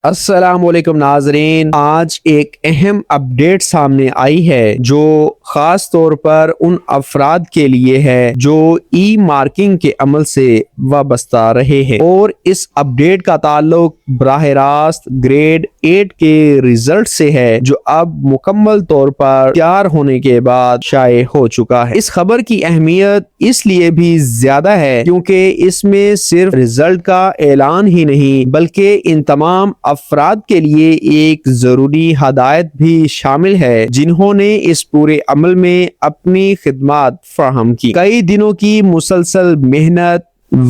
السلام علیکم ناظرین، آج ایک اہم اپڈیٹ سامنے آئی ہے جو خاص طور پر ان افراد کے لیے ہے جو ای مارکنگ کے عمل سے وابستہ رہے ہیں، اور اس اپڈیٹ کا تعلق براہ راست گریڈ 8 کے ریزلٹ سے ہے جو اب مکمل طور پر تیار ہونے کے بعد شائع ہو چکا ہے۔ اس خبر کی اہمیت اس لیے بھی زیادہ ہے کیونکہ اس میں صرف ریزلٹ کا اعلان ہی نہیں بلکہ ان تمام افراد کے لیے ایک ضروری ہدایت بھی شامل ہے جنہوں نے اس پورے عمل میں اپنی خدمات فراہم کی۔ کئی دنوں کی مسلسل محنت،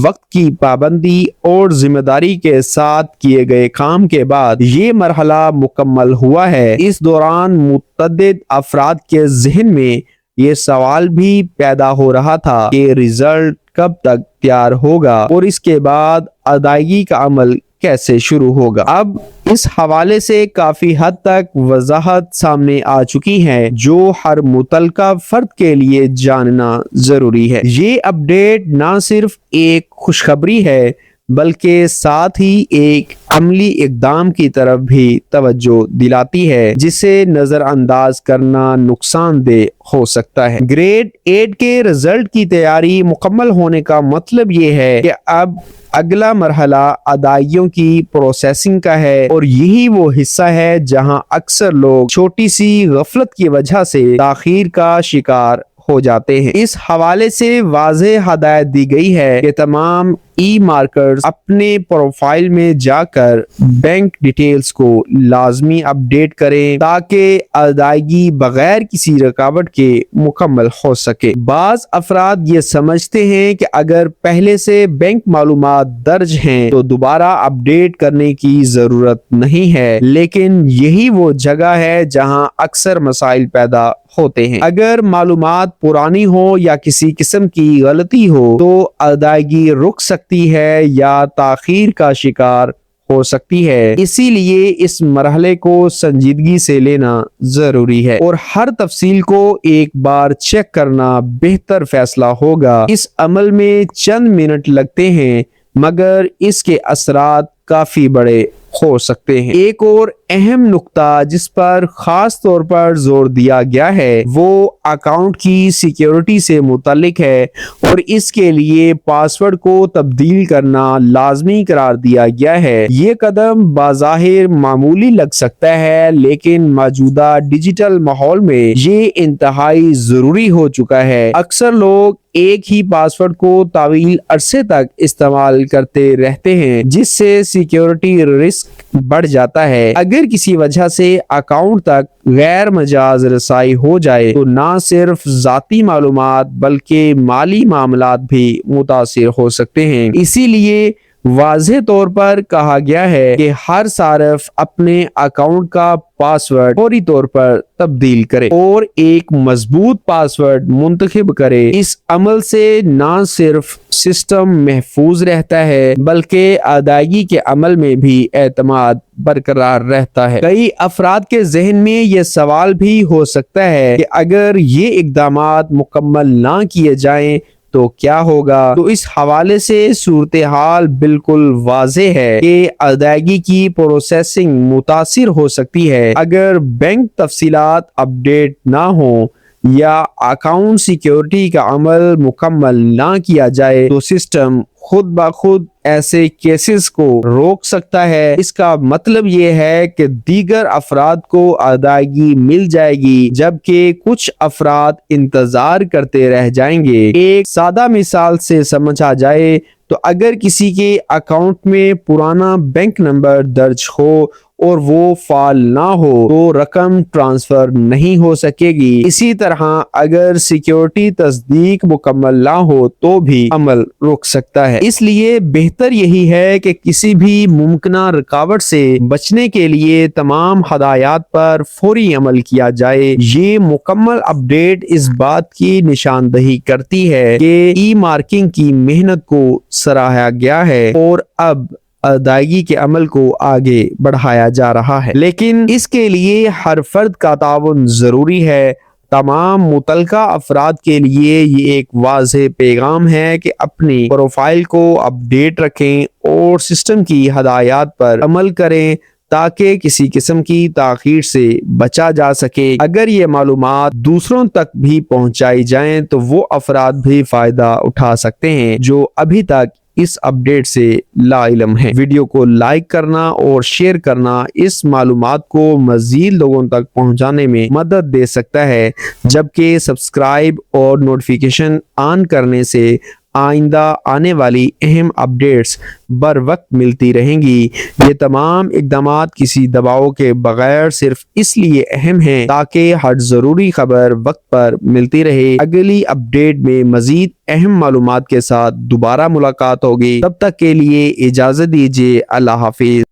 وقت کی پابندی اور ذمہ داری کے ساتھ کیے گئے کام کے بعد یہ مرحلہ مکمل ہوا ہے۔ اس دوران متعدد افراد کے ذہن میں یہ سوال بھی پیدا ہو رہا تھا کہ ریزلٹ کب تک تیار ہوگا اور اس کے بعد ادائیگی کا عمل کیسے شروع ہوگا۔ اب اس حوالے سے کافی حد تک وضاحت سامنے آ چکی ہے جو ہر متعلقہ فرد کے لیے جاننا ضروری ہے۔ یہ اپڈیٹ نہ صرف ایک خوشخبری ہے بلکہ ساتھ ہی ایک عملی اقدام کی طرف بھی توجہ دلاتی ہے جسے نظر انداز کرنا نقصان دہ ہو سکتا ہے۔ گریڈ 8 کے رزلٹ کی تیاری مکمل ہونے کا مطلب یہ ہے کہ اب اگلا مرحلہ ادائیگیوں کی پروسیسنگ کا ہے، اور یہی وہ حصہ ہے جہاں اکثر لوگ چھوٹی سی غفلت کی وجہ سے تاخیر کا شکار ہو جاتے ہیں۔ اس حوالے سے واضح ہدایت دی گئی ہے کہ تمام ای مارکرز اپنے پروفائل میں جا کر بینک ڈیٹیلز کو لازمی اپڈیٹ کریں تاکہ ادائیگی بغیر کسی رکاوٹ کے مکمل ہو سکے۔ بعض افراد یہ سمجھتے ہیں کہ اگر پہلے سے بینک معلومات درج ہیں تو دوبارہ اپڈیٹ کرنے کی ضرورت نہیں ہے، لیکن یہی وہ جگہ ہے جہاں اکثر مسائل پیدا ہوتے ہیں۔ اگر معلومات پرانی ہو یا کسی قسم کی غلطی ہو تو ادائیگی رک سکتی ہے یا تاخیر کا شکار ہو سکتی ہے۔ اسی لیے اس مرحلے کو سنجیدگی سے لینا ضروری ہے اور ہر تفصیل کو ایک بار چیک کرنا بہتر فیصلہ ہوگا۔ اس عمل میں چند منٹ لگتے ہیں مگر اس کے اثرات کافی بڑے ہو سکتے ہیں۔ ایک اور اہم نقطہ جس پر خاص طور پر زور دیا گیا ہے وہ اکاؤنٹ کی سیکیورٹی سے متعلق ہے، اور اس کے لیے پاس ورڈ کو تبدیل کرنا لازمی قرار دیا گیا ہے۔ یہ قدم بظاہر معمولی لگ سکتا ہے لیکن موجودہ ڈیجیٹل ماحول میں یہ انتہائی ضروری ہو چکا ہے۔ اکثر لوگ ایک ہی پاس ورڈ کو طویل عرصے تک استعمال کرتے رہتے ہیں جس سے سیکیورٹی رسک بڑھ جاتا ہے۔ اگر کسی وجہ سے اکاؤنٹ تک غیر مجاز رسائی ہو جائے تو نہ صرف ذاتی معلومات بلکہ مالی معاملات بھی متاثر ہو سکتے ہیں۔ اسی لیے واضح طور پر کہا گیا ہے کہ ہر صارف اپنے اکاؤنٹ کا پاس ورڈ فوری طور پر تبدیل کرے اور ایک مضبوط پاس ورڈ منتخب کرے۔ اس عمل سے نہ صرف سسٹم محفوظ رہتا ہے بلکہ ادائیگی کے عمل میں بھی اعتماد برقرار رہتا ہے۔ کئی افراد کے ذہن میں یہ سوال بھی ہو سکتا ہے کہ اگر یہ اقدامات مکمل نہ کیے جائیں تو کیا ہوگا؟ تو اس حوالے سے صورتحال بالکل واضح ہے کہ ادائیگی کی پروسیسنگ متاثر ہو سکتی ہے۔ اگر بینک تفصیلات اپڈیٹ نہ ہوں یا اکاؤنٹ سیکیورٹی کا عمل مکمل نہ کیا جائے تو سسٹم خود بخود ایسے کیسز کو روک سکتا ہے۔ اس کا مطلب یہ ہے کہ دیگر افراد کو ادائیگی مل جائے گی جبکہ کچھ افراد انتظار کرتے رہ جائیں گے۔ ایک سادہ مثال سے سمجھا جائے تو اگر کسی کے اکاؤنٹ میں پرانا بینک نمبر درج ہو اور وہ فعال نہ ہو تو رقم ٹرانسفر نہیں ہو سکے گی۔ اسی طرح اگر سیکیورٹی تصدیق مکمل نہ ہو تو بھی عمل رک سکتا ہے۔ اس لیے بہتر یہی ہے کہ کسی بھی ممکنہ رکاوٹ سے بچنے کے لیے تمام ہدایات پر فوری عمل کیا جائے۔ یہ مکمل اپڈیٹ اس بات کی نشاندہی کرتی ہے کہ ای مارکنگ کی محنت کو سراہا گیا ہے اور اب ادائیگی کے عمل کو آگے بڑھایا جا رہا ہے، لیکن اس کے لیے ہر فرد کا تعاون ضروری ہے۔ تمام متعلقہ افراد کے لیے یہ ایک واضح پیغام ہے کہ اپنی پروفائل کو اپڈیٹ رکھیں اور سسٹم کی ہدایات پر عمل کریں تاکہ کسی قسم کی تاخیر سے بچا جا سکے۔ اگر یہ معلومات دوسروں تک بھی پہنچائی جائیں تو وہ افراد بھی فائدہ اٹھا سکتے ہیں جو ابھی تک اس اپڈیٹ سے لا علم ہے۔ ویڈیو کو لائک کرنا اور شیئر کرنا اس معلومات کو مزید لوگوں تک پہنچانے میں مدد دے سکتا ہے، جبکہ سبسکرائب اور نوٹیفیکیشن آن کرنے سے آئندہ آنے والی اہم اپڈیٹس بر وقت ملتی رہیں گی۔ یہ تمام اقدامات کسی دباؤ کے بغیر صرف اس لیے اہم ہیں تاکہ ہر ضروری خبر وقت پر ملتی رہے۔ اگلی اپڈیٹ میں مزید اہم معلومات کے ساتھ دوبارہ ملاقات ہوگی، تب تک کے لیے اجازت دیجیے۔ اللہ حافظ۔